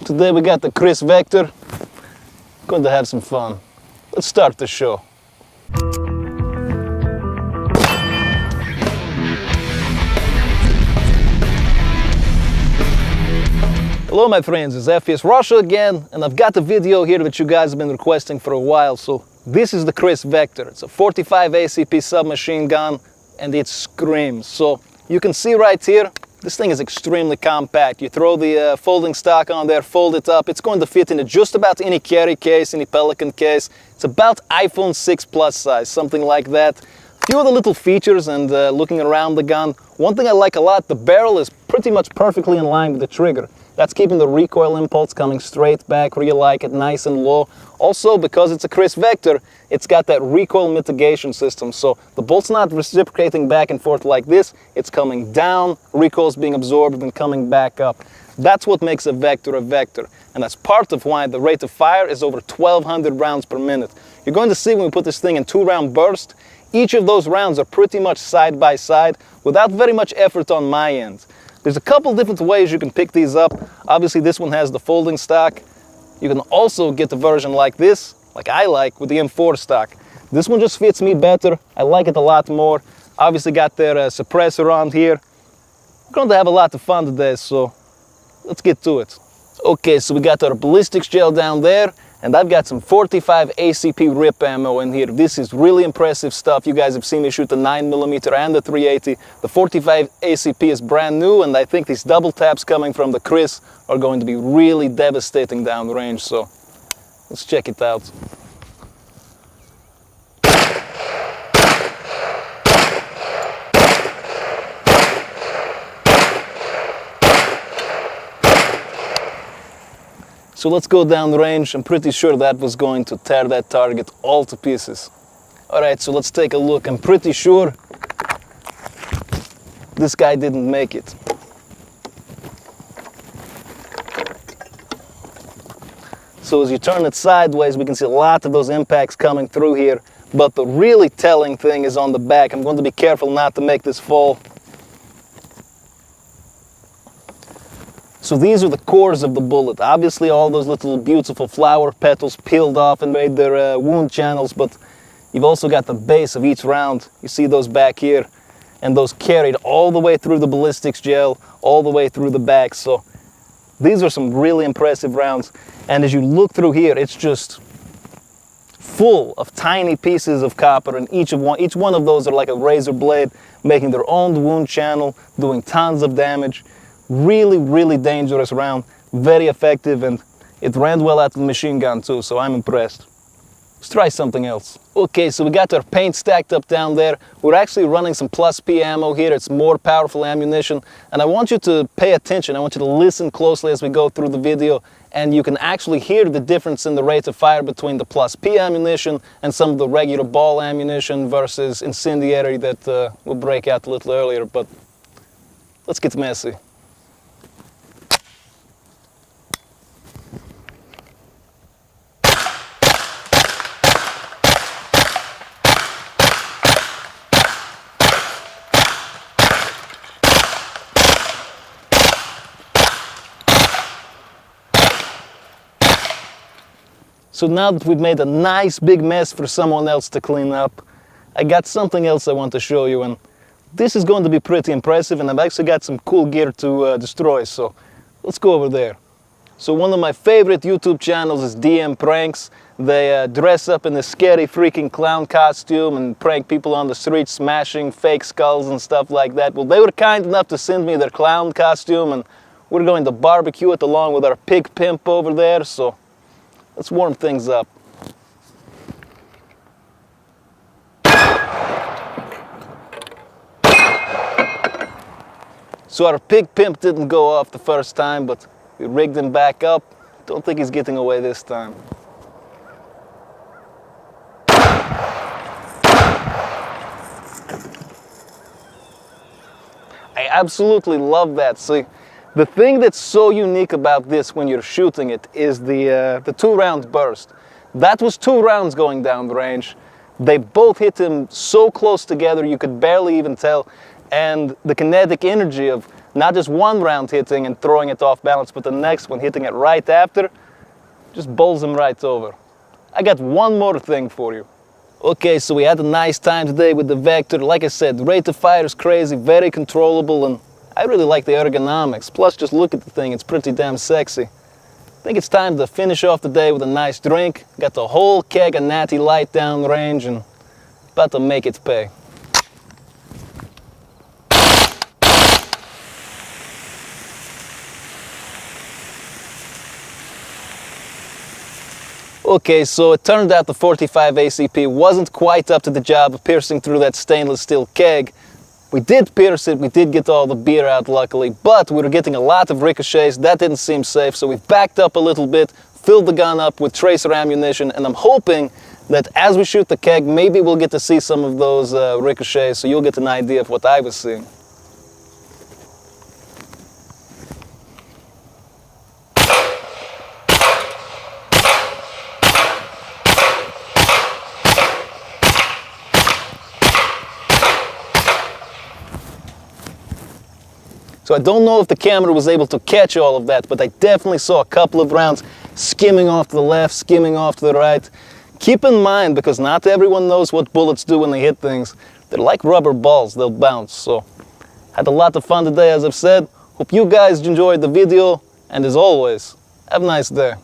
Today we got the Kriss Vector. Going to have some fun. Let's start the show. Hello my friends, it's FPS Russia again, and I've got a video here that you guys have been requesting for a while. So this is the Kriss Vector. It's a 45 ACP submachine gun and it screams. So you can see right here, this thing is extremely compact. You throw the folding stock on there, fold it up, it's going to fit into just about any carry case, any Pelican case. It's about iPhone 6 Plus size, something like that. A few of the little features and looking around the gun, one thing I like a lot, the barrel is pretty much perfectly in line with the trigger. That's keeping the recoil impulse coming straight back where you like it, nice and low. Also, because it's a Kriss Vector, it's got that recoil mitigation system. So the bolt's not reciprocating back and forth like this. It's coming down, recoil's being absorbed and coming back up. That's what makes a Vector. And that's part of why the rate of fire is over 1,200 rounds per minute. You're going to see when we put this thing in 2-round bursts, each of those rounds are pretty much side by side without very much effort on my end. There's a couple different ways you can pick these up. Obviously this one has the folding stock. You can also get the version like this, like I like, with the M4 stock. This one just fits me better. I like it a lot more. Obviously got their suppressor on here. We're going to have a lot of fun today, so let's get to it. Okay, so we got our ballistics gel down there, and I've got some 45 ACP rip ammo in here. This is really impressive stuff. You guys have seen me shoot the 9mm and the 380. The 45 ACP is brand new, and I think these double taps coming from the Kriss are going to be really devastating down the range, so let's check it out. So let's go down the range. I'm pretty sure that was going to tear that target all to pieces. Alright, so let's take a look. I'm pretty sure this guy didn't make it. So as you turn it sideways, we can see a lot of those impacts coming through here. But the really telling thing is on the back. I'm going to be careful not to make this fall. So these are the cores of the bullet. Obviously all those little beautiful flower petals peeled off and made their wound channels, but you've also got the base of each round. You see those back here, and those carried all the way through the ballistics gel, all the way through the back. So these are some really impressive rounds. And as you look through here, it's just full of tiny pieces of copper, and each one of those are like a razor blade, making their own wound channel, doing tons of damage. Really, really dangerous round, very effective, and it ran well out of the machine gun too, so I'm impressed. Let's try something else. Okay, so we got our paint stacked up down there. We're actually running some Plus P ammo here. It's more powerful ammunition, and I want you to pay attention. I want you to listen closely as we go through the video, and you can actually hear the difference in the rate of fire between the Plus P ammunition and some of the regular ball ammunition versus incendiary that will break out a little earlier, but let's get messy. So now that we've made a nice big mess for someone else to clean up, I got something else I want to show you, and this is going to be pretty impressive, and I've actually got some cool gear to destroy, so let's go over there. So one of my favorite YouTube channels is DM Pranks. They dress up in a scary freaking clown costume and prank people on the street, smashing fake skulls and stuff like that. Well, they were kind enough to send me their clown costume, and we're going to barbecue it along with our pig pimp over there, so let's warm things up. So our pig pimp didn't go off the first time, but we rigged him back up. Don't think he's getting away this time. I absolutely love that. See, the thing that's so unique about this when you're shooting it is the 2-round burst. That was 2 rounds going down the range. They both hit him so close together you could barely even tell. And the kinetic energy of Not just one round hitting and throwing it off balance, but the next one hitting it right after, just bowls him right over. I got one more thing for you. Okay, so we had a nice time today with the Vector. Like I said, rate of fire is crazy, very controllable, and I really like the ergonomics. Plus, just look at the thing, it's pretty damn sexy. I think it's time to finish off the day with a nice drink. Got the whole keg of Natty Light down range and about to make it pay. Okay, so it turned out the 45 ACP wasn't quite up to the job of piercing through that stainless steel keg. We did pierce it, we did get all the beer out luckily, but we were getting a lot of ricochets. That didn't seem safe, so we backed up a little bit, filled the gun up with tracer ammunition, and I'm hoping that as we shoot the keg, maybe we'll get to see some of those ricochets, so you'll get an idea of what I was seeing. So I don't know if the camera was able to catch all of that, but I definitely saw a couple of rounds skimming off to the left, skimming off to the right. Keep in mind, because not everyone knows what bullets do when they hit things. They're like rubber balls, they'll bounce. So had a lot of fun today, as I've said. Hope you guys enjoyed the video, and as always, have a nice day.